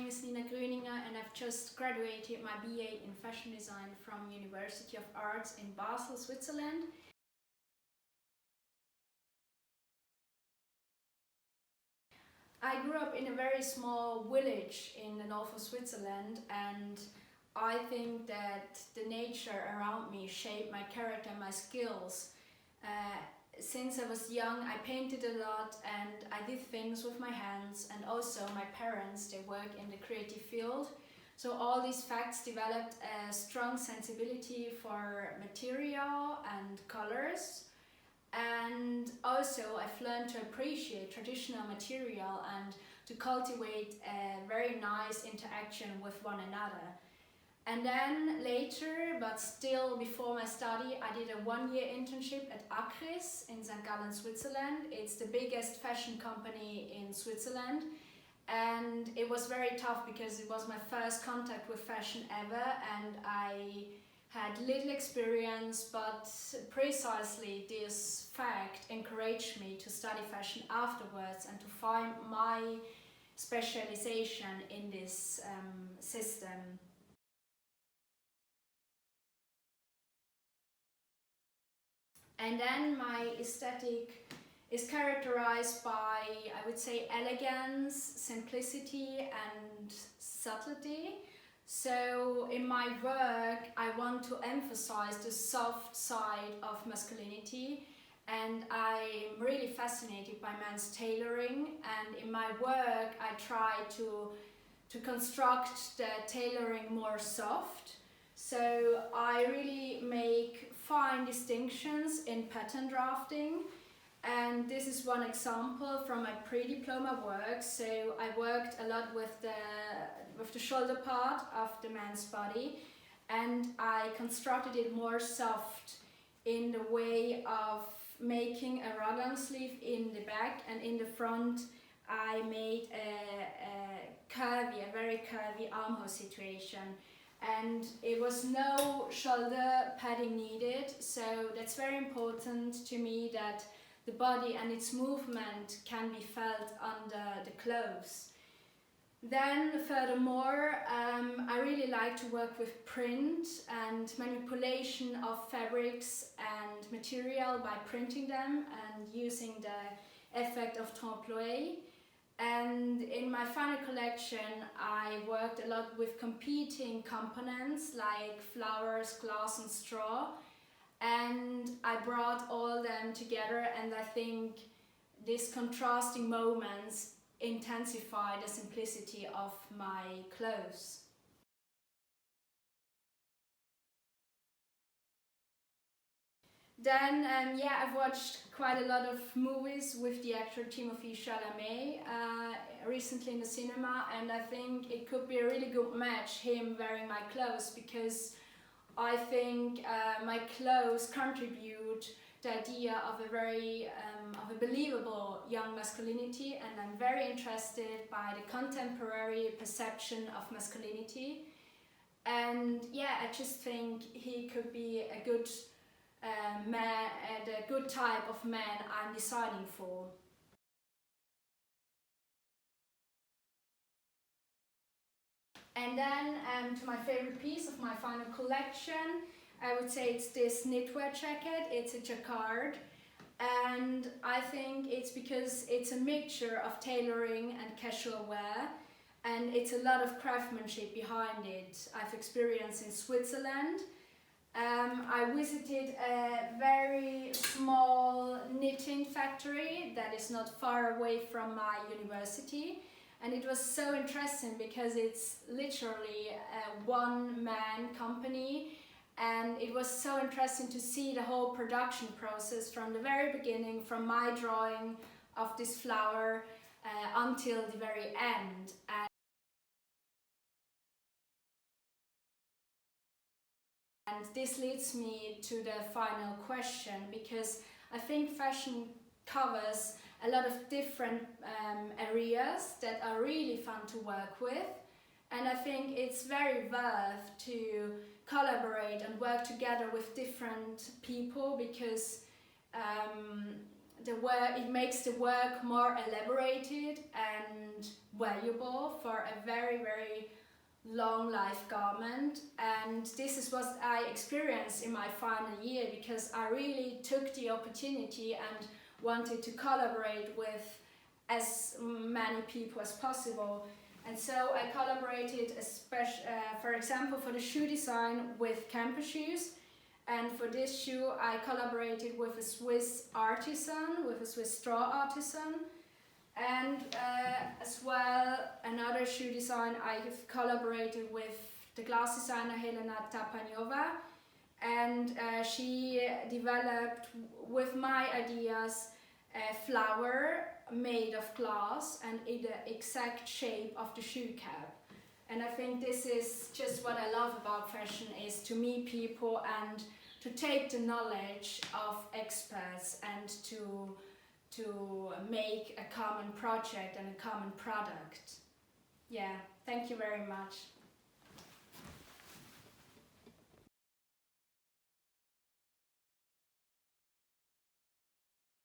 name is Nina Grüninger and I've just graduated my BA in fashion design from University of Arts in Basel, Switzerland. I grew up in a very small village in the north of Switzerland, and I think that the nature around me shaped my character and my skills. Since I was young, I painted a lot and I did things with my hands, and also my parents, they work in the creative field. So all these facts developed a strong sensibility for material and colors. And also I've learned to appreciate traditional material and to cultivate a very nice interaction with one another. And then later, but still before my study, I did a one-year internship at Acris in St. Gallen, Switzerland. It's the biggest fashion company in Switzerland. And it was very tough because it was my first contact with fashion ever, and I had little experience, but precisely this fact encouraged me to study fashion afterwards and to find my specialization in this system. And then my aesthetic is characterized by, I would say, elegance, simplicity and subtlety. So in my work, I want to emphasize the soft side of masculinity, and I'm really fascinated by men's tailoring, and in my work I try to construct the tailoring more soft. So I really make fine distinctions in pattern drafting, and this is one example from my pre-diploma work. So I worked a lot with the shoulder part of the man's body, and I constructed it more soft in the way of making a raglan sleeve in the back, and in the front I made a very curvy armhole situation. And it was no shoulder padding needed, so that's very important to me, that the body and its movement can be felt under the clothes. Then furthermore, I really like to work with print and manipulation of fabrics and material by printing them and using the effect of trompe-l'oeil. And in my final collection, I worked a lot with competing components like flowers, glass and straw. And I brought all them together, and I think these contrasting moments intensify the simplicity of my clothes. Then, I've watched quite a lot of movies with the actor Timothée Chalamet recently in the cinema, and I think it could be a really good match, him wearing my clothes, because I think my clothes contribute the idea of a very believable young masculinity, and I'm very interested by the contemporary perception of masculinity. And yeah, I just think he could be a good man, the good type of man I'm deciding for. And then to my favorite piece of my final collection, I would say it's this knitwear jacket. It's a jacquard, and I think it's because it's a mixture of tailoring and casual wear, and it's a lot of craftsmanship behind it. I've experienced in Switzerland. I visited a very small knitting factory that is not far away from my university, and it was so interesting because it's literally a one-man company, and it was so interesting to see the whole production process from the very beginning, from my drawing of this flower until the very end. And this leads me to the final question, because I think fashion covers a lot of different areas that are really fun to work with, and I think it's very worth to collaborate and work together with different people, because it makes the work more elaborated and valuable for a very, very long life garment. And this is what I experienced in my final year, because I really took the opportunity and wanted to collaborate with as many people as possible. And so I collaborated, for example, for the shoe design with campus shoes. And for this shoe, I collaborated with a Swiss artisan, with a Swiss straw artisan. And as well, another shoe design, I have collaborated with the glass designer Helena Tapanova. And she developed, with my ideas, a flower made of glass and in the exact shape of the shoe cap. And I think this is just what I love about fashion, is to meet people and to take the knowledge of experts and to make a common project and a common product. Yeah, thank you very much.